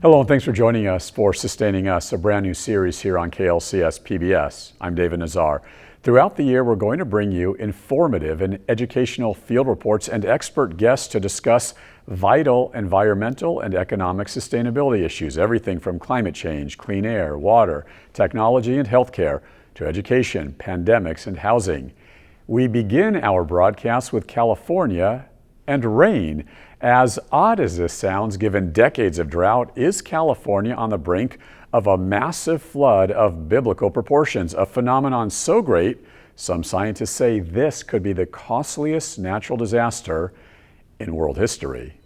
Hello and thanks for joining us for Sustaining Us, a brand new series here on KLCS PBS. I'm David Nazar. Throughout the year, we're going to bring you informative and educational field reports and expert guests to discuss vital environmental and economic sustainability issues, everything from climate change, clean air, water, technology, and healthcare, to education, pandemics, and housing. We begin our broadcast with California and rain. As odd as this sounds, given decades of drought, is California on the brink of a massive flood of biblical proportions, a phenomenon so great, some scientists say this could be the costliest natural disaster in world history.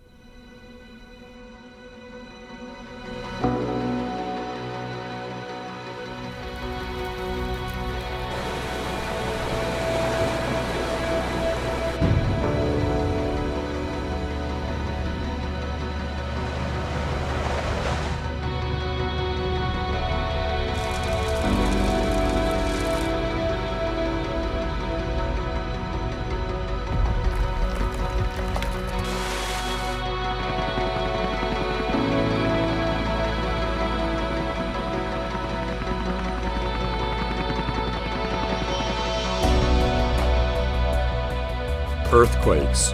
Earthquakes,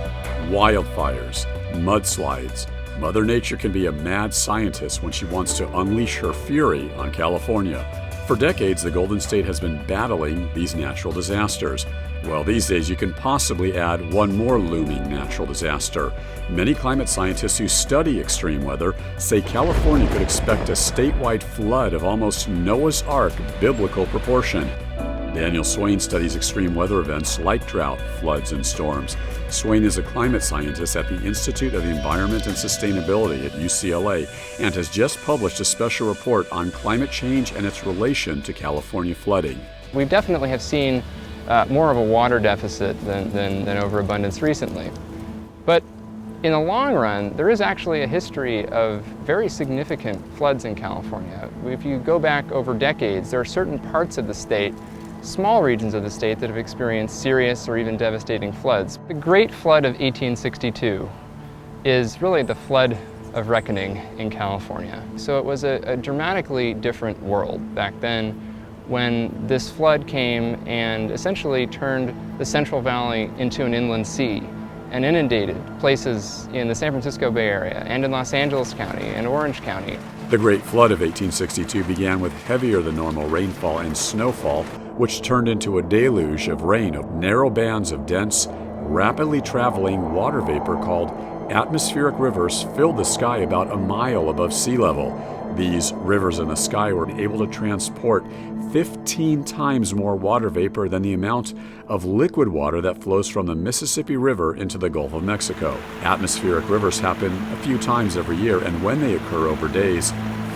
wildfires, mudslides. Mother Nature can be a mad scientist when she wants to unleash her fury on California. For decades, the Golden State has been battling these natural disasters. Well, these days you can possibly add one more looming natural disaster. Many climate scientists who study extreme weather say California could expect a statewide flood of almost Noah's Ark biblical proportion. Daniel Swain studies extreme weather events like drought, floods, and storms. Swain is a climate scientist at the Institute of the Environment and Sustainability at UCLA and has just published a special report on climate change and its relation to California flooding. We definitely have seen more of a water deficit than overabundance recently. But in the long run, there is actually a history of very significant floods in California. If you go back over decades, there are certain parts of the state, small regions of the state, that have experienced serious or even devastating floods. The Great Flood of 1862 is really the flood of reckoning in California. So it was a dramatically different world back then when this flood came and essentially turned the Central Valley into an inland sea and inundated places in the San Francisco Bay Area and in Los Angeles County and Orange County. The Great Flood of 1862 began with heavier than normal rainfall and snowfall, which turned into a deluge of rain of narrow bands of dense, rapidly traveling water vapor called atmospheric rivers filled the sky about a mile above sea level. These rivers in the sky were able to transport 15 times more water vapor than the amount of liquid water that flows from the Mississippi River into the Gulf of Mexico. Atmospheric rivers happen a few times every year, and when they occur over days,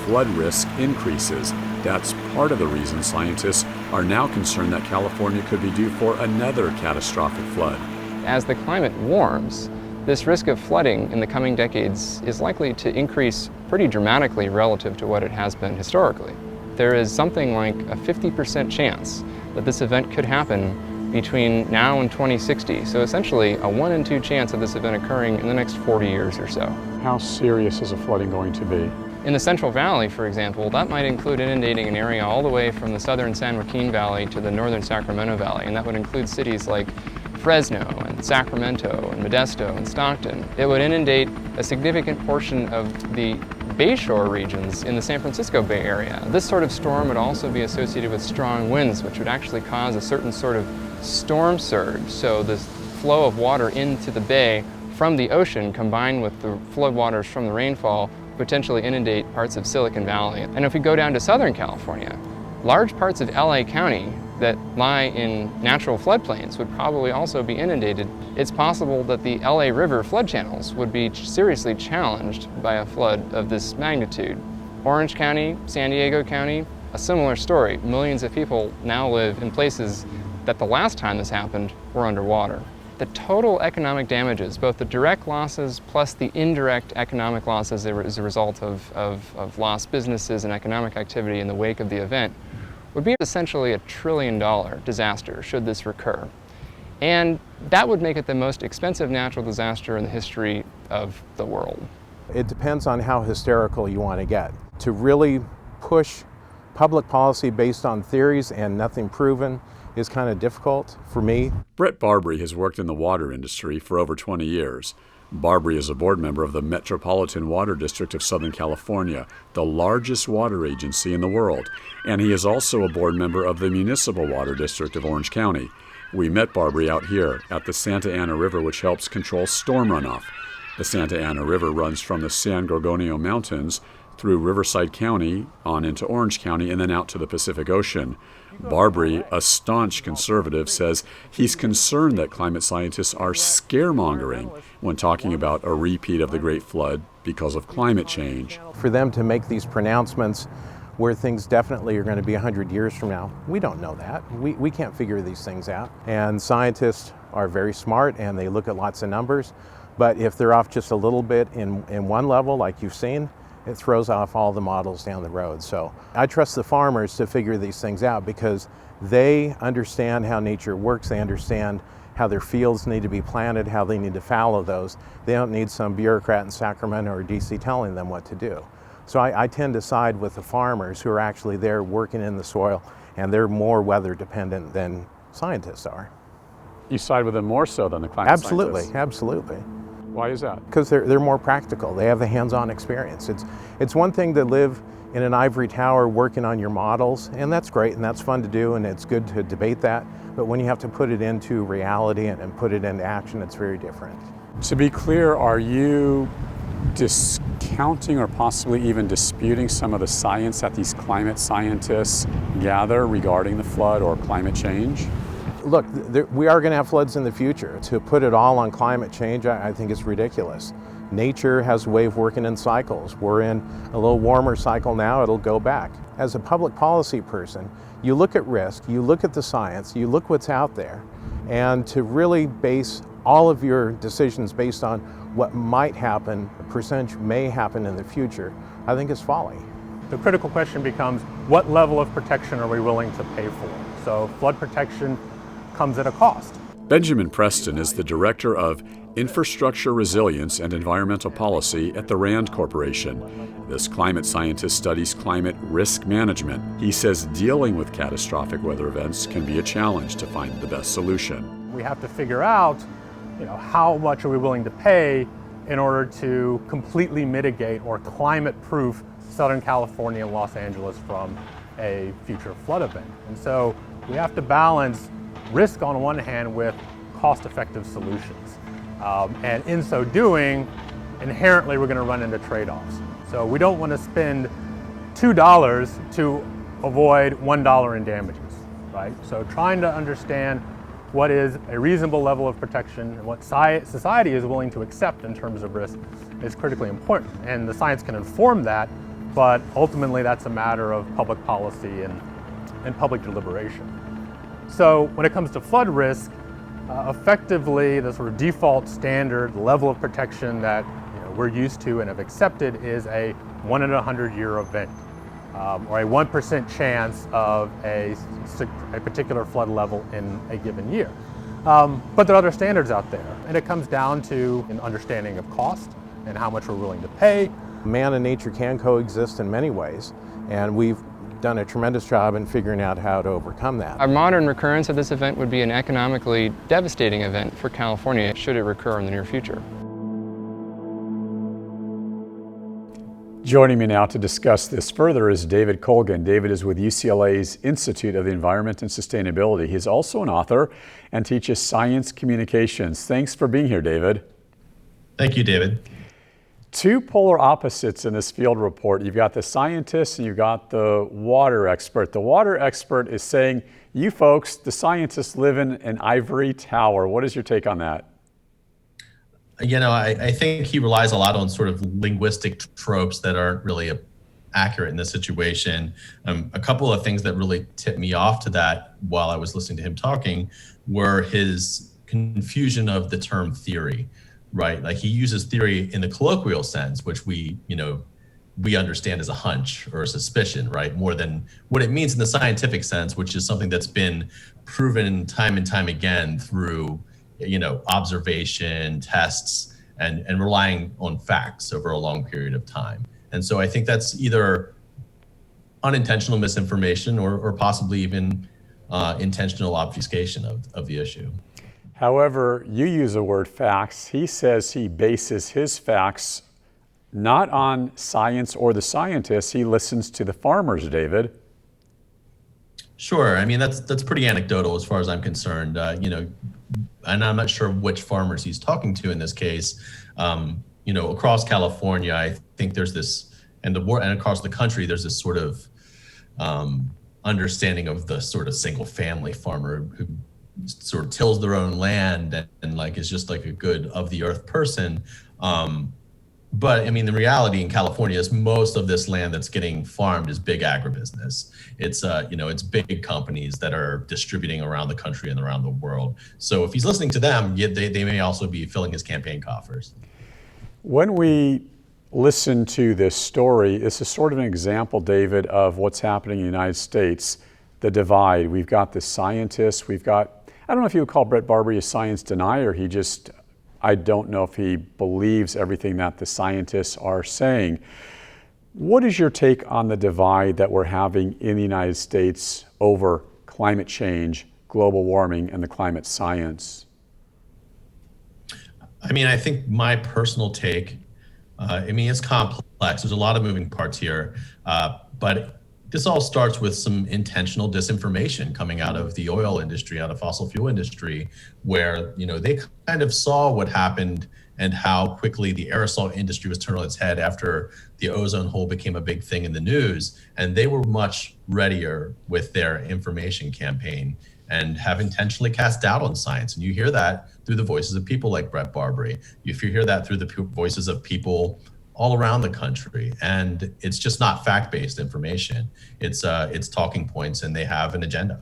flood risk increases. That's part of the reason scientists are now concerned that California could be due for another catastrophic flood. As the climate warms, this risk of flooding in the coming decades is likely to increase pretty dramatically relative to what it has been historically. There is something like a 50% chance that this event could happen between now and 2060. So essentially a 1 in 2 chance of this event occurring in the next 40 years or so. How serious is the flooding going to be? In the Central Valley, for example, that might include inundating an area all the way from the southern San Joaquin Valley to the northern Sacramento Valley, and that would include cities like Fresno and Sacramento and Modesto and Stockton. It would inundate a significant portion of the bayshore regions in the San Francisco Bay Area. This sort of storm would also be associated with strong winds, which would actually cause a certain sort of storm surge. So this flow of water into the bay from the ocean combined with the floodwaters from the rainfall potentially inundate parts of Silicon Valley. And if we go down to Southern California, large parts of LA County that lie in natural floodplains would probably also be inundated. It's possible that the LA River flood channels would be seriously challenged by a flood of this magnitude. Orange County, San Diego County, a similar story. Millions of people now live in places that the last time this happened were underwater. The total economic damages, both the direct losses plus the indirect economic losses as a result of lost businesses and economic activity in the wake of the event, would be essentially $1 trillion disaster should this recur. And that would make it the most expensive natural disaster in the history of the world. It depends on how hysterical you want to get. To really push public policy based on theories and nothing proven is kind of difficult for me. Brett Barbary has worked in the water industry for over 20 years. Barbary is a board member of the Metropolitan Water District of Southern California, the largest water agency in the world, and he is also a board member of the Municipal Water District of Orange County. We met Barbary out here at the Santa Ana River, which helps control storm runoff. The Santa Ana River runs from the San Gorgonio Mountains through Riverside County on into Orange County and then out to the Pacific Ocean. Barbary, a staunch conservative, says he's concerned that climate scientists are scaremongering when talking about a repeat of the Great Flood because of climate change. For them to make these pronouncements where things definitely are going to be 100 years from now, we don't know that. We can't figure these things out. And scientists are very smart and they look at lots of numbers, but if they're off just a little bit in one level, like you've seen, it throws off all the models down the road. So I trust the farmers to figure these things out because they understand how nature works. They understand how their fields need to be planted, how they need to fallow those. They don't need some bureaucrat in Sacramento or DC telling them what to do. So I tend to side with the farmers who are actually there working in the soil, and they're more weather dependent than scientists are. You side with them more so than the climate scientists? Absolutely. Why is that? Because they're more practical. They have the hands-on experience. It's one thing to live in an ivory tower working on your models, and that's great and that's fun to do and it's good to debate that. But when you have to put it into reality and put it into action, it's very different. To be clear, are you discounting or possibly even disputing some of the science that these climate scientists gather regarding the flood or climate change? Look, we are going to have floods in the future. To put it all on climate change, I think it's ridiculous. Nature has a way of working in cycles. We're in a little warmer cycle now, it'll go back. As a public policy person, you look at risk, you look at the science, you look what's out there, and to really base all of your decisions based on what might happen, a percentage may happen in the future, I think is folly. The critical question becomes, what level of protection are we willing to pay for? So flood protection comes at a cost. Benjamin Preston is the Director of Infrastructure Resilience and Environmental Policy at the RAND Corporation. This climate scientist studies climate risk management. He says dealing with catastrophic weather events can be a challenge to find the best solution. We have to figure out, how much are we willing to pay in order to completely mitigate or climate-proof Southern California and Los Angeles from a future flood event. And so we have to balance risk on one hand with cost-effective solutions. And in so doing, inherently we're going to run into trade-offs. So we don't want to spend $2 to avoid $1 in damages, right? So trying to understand what is a reasonable level of protection and what society is willing to accept in terms of risk is critically important. And the science can inform that, but ultimately that's a matter of public policy and public deliberation. So when it comes to flood risk, effectively the sort of default standard level of protection that we're used to and have accepted is a 1 in a 100-year event, or a 1% chance of a particular flood level in a given year. But there are other standards out there, and it comes down to an understanding of cost and how much we're willing to pay. Man and nature can coexist in many ways, and we've done a tremendous job in figuring out how to overcome that. A modern recurrence of this event would be an economically devastating event for California should it recur in the near future. Joining me now to discuss this further is David Colgan. David is with UCLA's Institute of the Environment and Sustainability. He's also an author and teaches science communications. Thanks for being here, David. Thank you, David. Two polar opposites in this field report. You've got the scientist and you've got the water expert. The water expert is saying, you folks, the scientists live in an ivory tower. What is your take on that? I think he relies a lot on sort of linguistic tropes that aren't really accurate in this situation. A couple of things that really tipped me off to that while I was listening to him talking were his confusion of the term theory, right? Like he uses theory in the colloquial sense, which we understand as a hunch or a suspicion, right? More than what it means in the scientific sense, which is something that's been proven time and time again through observation, tests, and relying on facts over a long period of time. And so I think that's either unintentional misinformation or possibly even intentional obfuscation of the issue. However, you use the word facts. He says he bases his facts not on science or the scientists. He listens to the farmers, David. Sure. I mean, that's pretty anecdotal as far as I'm concerned. And I'm not sure which farmers he's talking to in this case. Across California, I think there's this, and across the country, there's this sort of understanding of the sort of single family farmer who sort of tills their own land and like is just like a good of the earth person. But I mean, the reality in California is most of this land that's getting farmed is big agribusiness. It's big companies that are distributing around the country and around the world. So if he's listening to them, they may also be filling his campaign coffers. When we listen to this story, this is sort of an example, David, of what's happening in the United States, the divide. We've got the scientists, I don't know if you would call Brett Barbary a science denier. I don't know if he believes everything that the scientists are saying. What is your take on the divide that we're having in the United States over climate change, global warming, and the climate science? I mean, I think my personal take, it's complex. There's a lot of moving parts here, but this all starts with some intentional disinformation coming out of the oil industry, out of fossil fuel industry, where they kind of saw what happened and how quickly the aerosol industry was turned on its head after the ozone hole became a big thing in the news. And they were much readier with their information campaign and have intentionally cast doubt on science. And you hear that through the voices of people like Brett Barbary. If you hear that through the voices of people all around the country, and it's just not fact-based information. It's talking points, and they have an agenda.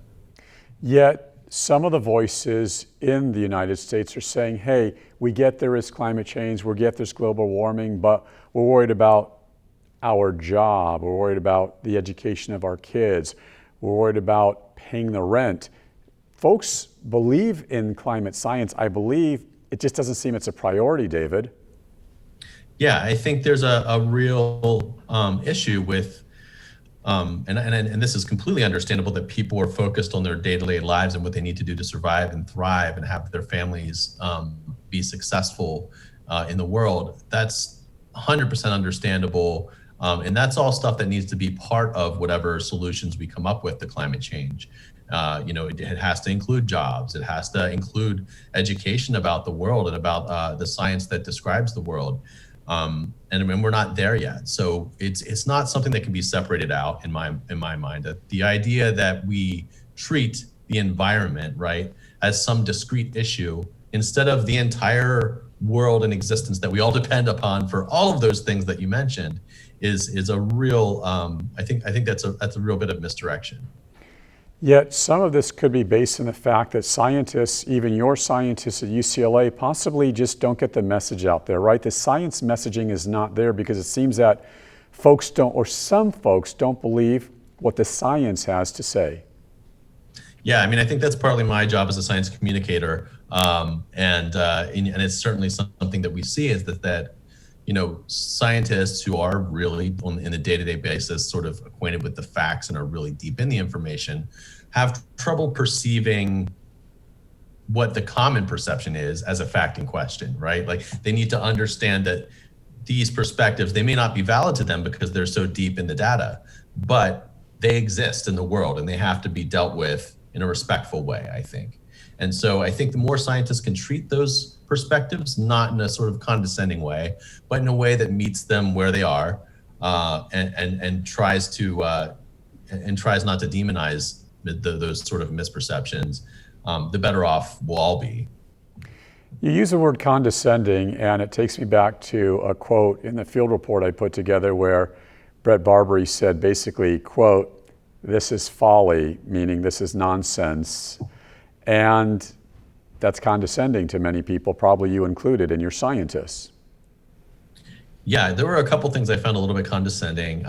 Yet some of the voices in the United States are saying, hey, we get there is climate change, we get there's global warming, but we're worried about our job, we're worried about the education of our kids, we're worried about paying the rent. Folks believe in climate science. I believe it just doesn't seem it's a priority, David. Yeah, I think there's a real issue with, and this is completely understandable, that people are focused on their day-to-day lives and what they need to do to survive and thrive and have their families be successful in the world. That's 100% understandable. And that's all stuff that needs to be part of whatever solutions we come up with to climate change. It has to include jobs. It has to include education about the world and about the science that describes the world. And we're not there yet. So it's not something that can be separated out in my mind. That the idea that we treat the environment, right, as some discrete issue instead of the entire world in existence that we all depend upon for all of those things that you mentioned is a real I think that's a real bit of misdirection. Yet some of this could be based on the fact that scientists, even your scientists at UCLA, possibly just don't get the message out there, right? The science messaging is not there because it seems that some folks don't believe what the science has to say. Yeah, I mean, I think that's partly my job as a science communicator, and it's certainly something that we see is that scientists who are really in a day-to-day basis sort of acquainted with the facts and are really deep in the information have trouble perceiving what the common perception is as a fact in question, right? Like they need to understand that these perspectives, they may not be valid to them because they're so deep in the data, but they exist in the world and they have to be dealt with in a respectful way, I think. And so I think the more scientists can treat those perspectives, not in a sort of condescending way, but in a way that meets them where they are, and tries not to demonize those sort of misperceptions, the better off we'll all be. You use the word condescending, and it takes me back to a quote in the field report I put together where Brett Barbary said basically, quote, "This is folly," meaning this is nonsense. And that's condescending to many people, probably you included, and your scientists. Yeah, there were a couple things I found a little bit condescending.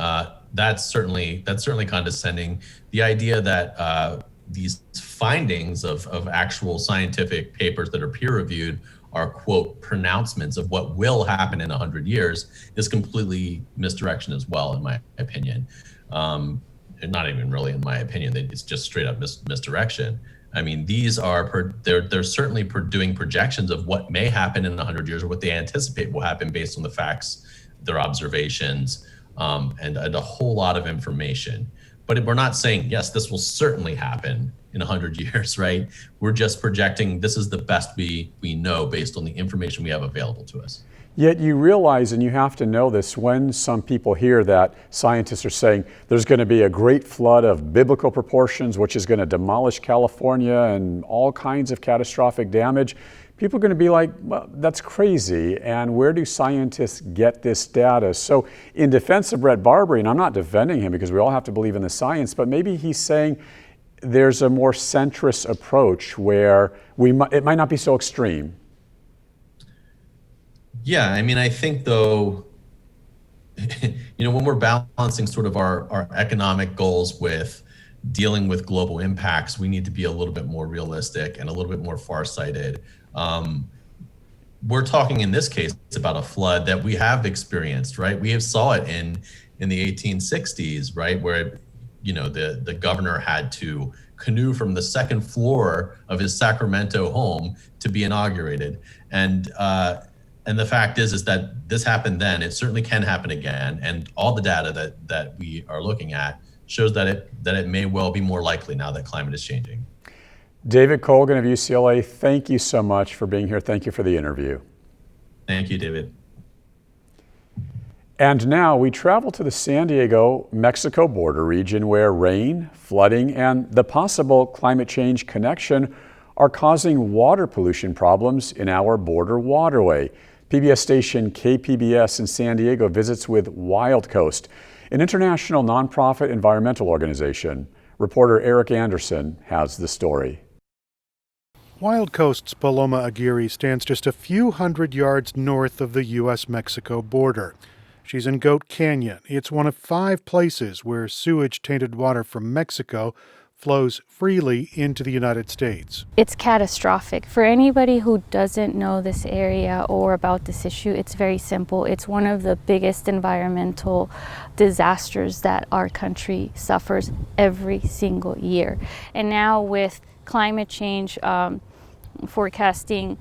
That's certainly condescending. The idea that these findings of actual scientific papers that are peer reviewed are quote pronouncements of what will happen in 100 years is completely misdirection as well, in my opinion. And not even really in my opinion, it's just straight up misdirection. I mean, these are, they're certainly doing projections of what may happen in 100 years or what they anticipate will happen based on the facts, their observations, and a whole lot of information. But we're not saying, yes, this will certainly happen in 100 years, right? We're just projecting this is the best we know based on the information we have available to us. Yet you realize, and you have to know this, when some people hear that scientists are saying there's going to be a great flood of biblical proportions, which is going to demolish California and all kinds of catastrophic damage, people are going to be like, well, that's crazy. And where do scientists get this data? So in defense of Brett Barbary, and I'm not defending him because we all have to believe in the science, but maybe he's saying there's a more centrist approach where it might not be so extreme. Yeah, I mean, I think though, when we're balancing sort of our economic goals with dealing with global impacts, we need to be a little bit more realistic and a little bit more farsighted. We're talking in this case about a flood that we have experienced, right? We have saw it in the 1860s, right? Where, the governor had to canoe from the second floor of his Sacramento home to be inaugurated. And the fact is that this happened then. It certainly can happen again. And all the data that we are looking at shows that it may well be more likely now that climate is changing. David Colgan of UCLA, thank you so much for being here. Thank you for the interview. Thank you, David. And now we travel to the San Diego-Mexico border region where rain, flooding, and the possible climate change connection are causing water pollution problems in our border waterway. PBS station KPBS in San Diego visits with Wild Coast, an international nonprofit environmental organization. Reporter Eric Anderson has the story. Wild Coast's Paloma Aguirre stands just a few hundred yards north of the U.S.-Mexico border. She's in Goat Canyon. It's one of 5 places where sewage-tainted water from Mexico flows freely into the United States. It's catastrophic. For anybody who doesn't know this area or about this issue, it's very simple. It's one of the biggest environmental disasters that our country suffers every single year. And now with climate change forecasting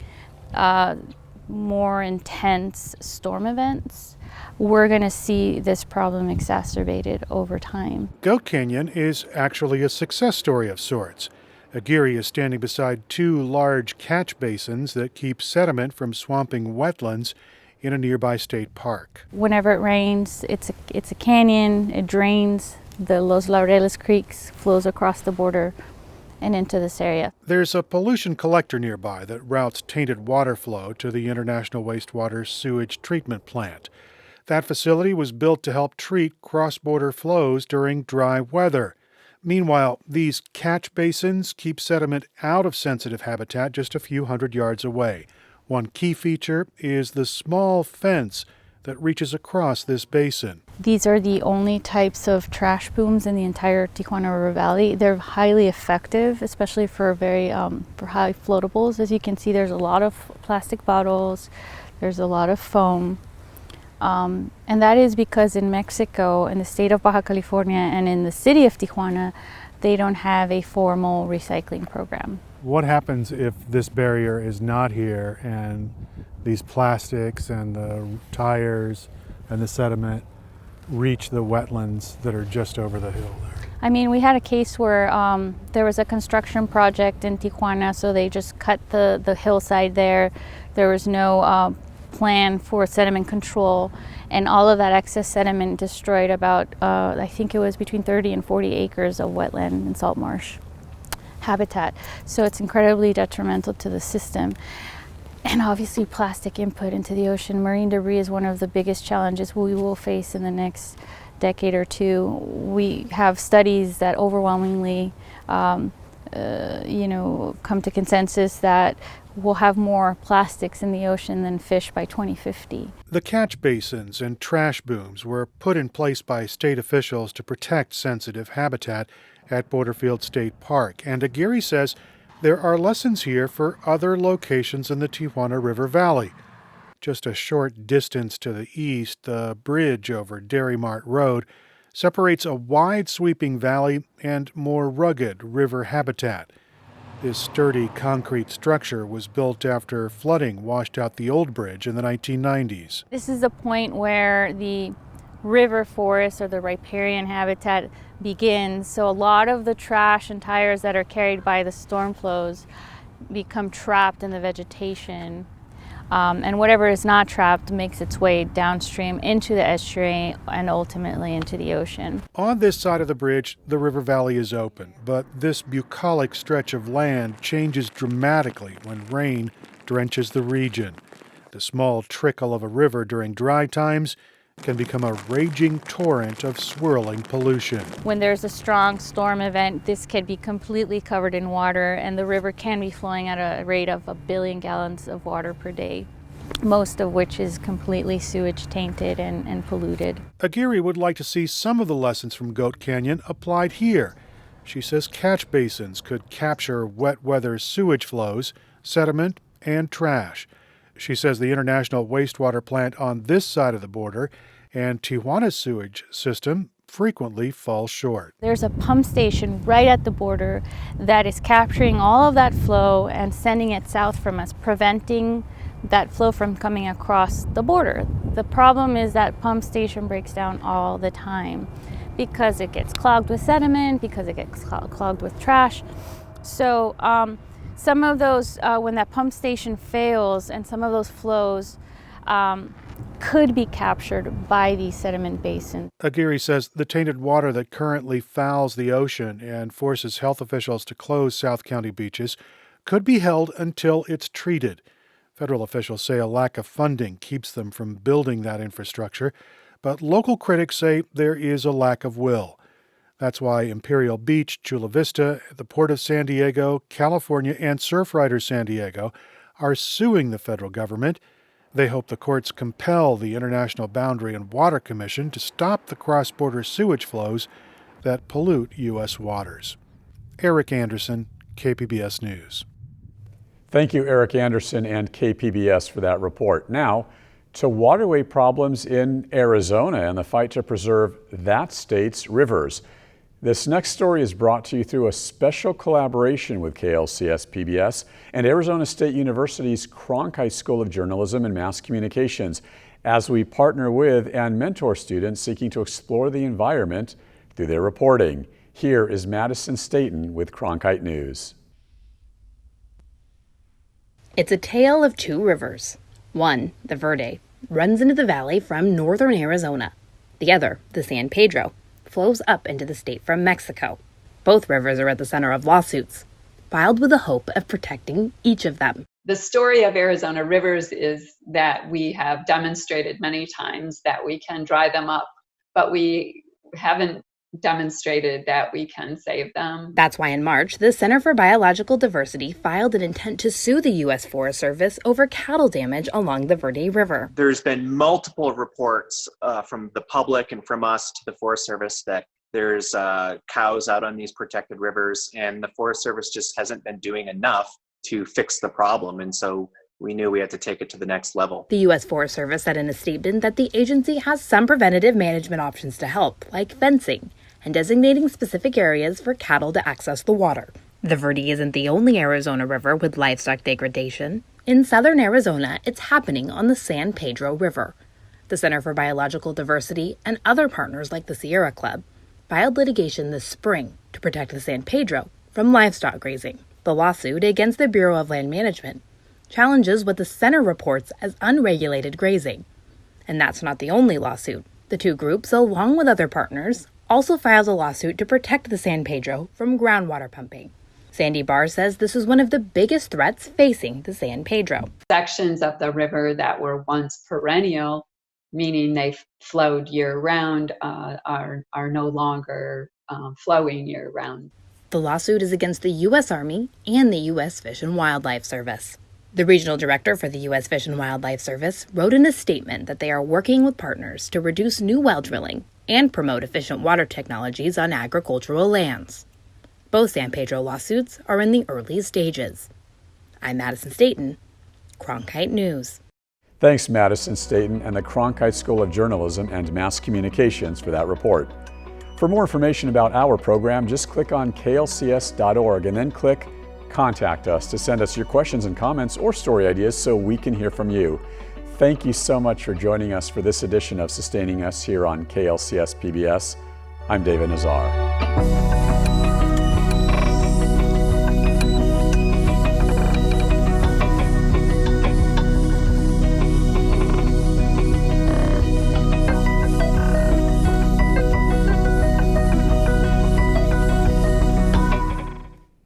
more intense storm events, we're going to see this problem exacerbated over time. Goat Canyon is actually a success story of sorts. Aguirre is standing beside 2 large catch basins that keep sediment from swamping wetlands in a nearby state park. Whenever it rains, it's a canyon, it drains, the Los Laureles Creeks flows across the border and into this area. There's a pollution collector nearby that routes tainted water flow to the International Wastewater Sewage Treatment Plant. That facility was built to help treat cross-border flows during dry weather. Meanwhile, these catch basins keep sediment out of sensitive habitat just a few hundred yards away. One key feature is the small fence that reaches across this basin. These are the only types of trash booms in the entire Tijuana River Valley. They're highly effective, especially for for high floatables. As you can see, there's a lot of plastic bottles, there's a lot of foam. And that is because in Mexico, in the state of Baja California, and in the city of Tijuana, they don't have a formal recycling program. What happens if this barrier is not here and these plastics and the tires and the sediment reach the wetlands that are just over the hill there? I mean, we had a case where there was a construction project in Tijuana, so they just cut the hillside there. There was no plan for sediment control, and all of that excess sediment destroyed about, I think it was between 30 and 40 acres of wetland and salt marsh habitat. So it's incredibly detrimental to the system. And obviously plastic input into the ocean. Marine debris is one of the biggest challenges we will face in the next decade or two. We have studies that overwhelmingly come to consensus that we'll have more plastics in the ocean than fish by 2050. The catch basins and trash booms were put in place by state officials to protect sensitive habitat at Borderfield State Park. And Aguirre says There are lessons here for other locations in the Tijuana River Valley. Just a short distance to the east, the bridge over Dairy Mart Road separates a wide sweeping valley and more rugged river habitat. This sturdy concrete structure was built after flooding washed out the old bridge in the 1990s. This is the point where the river forest or the riparian habitat begins. So a lot of the trash and tires that are carried by the storm flows become trapped in the vegetation. And whatever is not trapped makes its way downstream into the estuary and ultimately into the ocean. On this side of the bridge, the river valley is open, but this bucolic stretch of land changes dramatically when rain drenches the region. The small trickle of a river during dry times can become a raging torrent of swirling pollution. When there's a strong storm event, this can be completely covered in water, and the river can be flowing at a rate of 1 billion gallons of water per day, most of which is completely sewage tainted and polluted. Aguirre would like to see some of the lessons from Goat Canyon applied here. She says catch basins could capture wet weather sewage flows, sediment, and trash. She says the international wastewater plant on this side of the border and Tijuana's sewage system frequently fall short. There's a pump station right at the border that is capturing all of that flow and sending it south from us, preventing that flow from coming across the border. The problem is that pump station breaks down all the time because it gets clogged with sediment, because it gets clogged with trash. So some of those, when that pump station fails, and some of those flows could be captured by the sediment basin. Aguirre says the tainted water that currently fouls the ocean and forces health officials to close South County beaches could be held until it's treated. Federal officials say a lack of funding keeps them from building that infrastructure, but local critics say there is a lack of will. That's why Imperial Beach, Chula Vista, the Port of San Diego, California, and Surfrider San Diego are suing the federal government. They hope the courts compel the International Boundary and Water Commission to stop the cross-border sewage flows that pollute U.S. waters. Eric Anderson, KPBS News. Thank you, Eric Anderson and KPBS, for that report. Now, to waterway problems in Arizona and the fight to preserve that state's rivers. This next story is brought to you through a special collaboration with KLCS PBS and Arizona State University's Cronkite School of Journalism and Mass Communications, as we partner with and mentor students seeking to explore the environment through their reporting. Here is Madison Staton with Cronkite News. It's a tale of two rivers. One, the Verde, runs into the valley from northern Arizona. The other, the San Pedro, flows up into the state from Mexico. Both rivers are at the center of lawsuits, filed with the hope of protecting each of them. The story of Arizona rivers is that we have demonstrated many times that we can dry them up, but we haven't demonstrated that we can save them. That's why in March, the Center for Biological Diversity filed an intent to sue the U.S. Forest Service over cattle damage along the Verde River. There's been multiple reports from the public and from us to the Forest Service that there's cows out on these protected rivers, and the Forest Service just hasn't been doing enough to fix the problem. And so we knew we had to take it to the next level. The U.S. Forest Service said in a statement that the agency has some preventative management options to help, like fencing and designating specific areas for cattle to access the water. The Verde isn't the only Arizona river with livestock degradation. In southern Arizona, it's happening on the San Pedro River. The Center for Biological Diversity and other partners like the Sierra Club filed litigation this spring to protect the San Pedro from livestock grazing. The lawsuit against the Bureau of Land Management challenges what the center reports as unregulated grazing. And that's not the only lawsuit. The two groups, along with other partners, also filed a lawsuit to protect the San Pedro from groundwater pumping. Sandy Barr says this is one of the biggest threats facing the San Pedro. Sections of the river that were once perennial, meaning they flowed year-round, are no longer flowing year-round. The lawsuit is against the U.S. Army and the U.S. Fish and Wildlife Service. The regional director for the U.S. Fish and Wildlife Service wrote in a statement that they are working with partners to reduce new well drilling and promote efficient water technologies on agricultural lands. Both San Pedro lawsuits are in the early stages. I'm Madison Staton, Cronkite News. Thanks, Madison Staton and the Cronkite School of Journalism and Mass Communications for that report. For more information about our program, just click on klcs.org and then click Contact Us to send us your questions and comments or story ideas so we can hear from you. Thank you so much for joining us for this edition of Sustaining Us here on KLCS PBS. I'm David Nazar.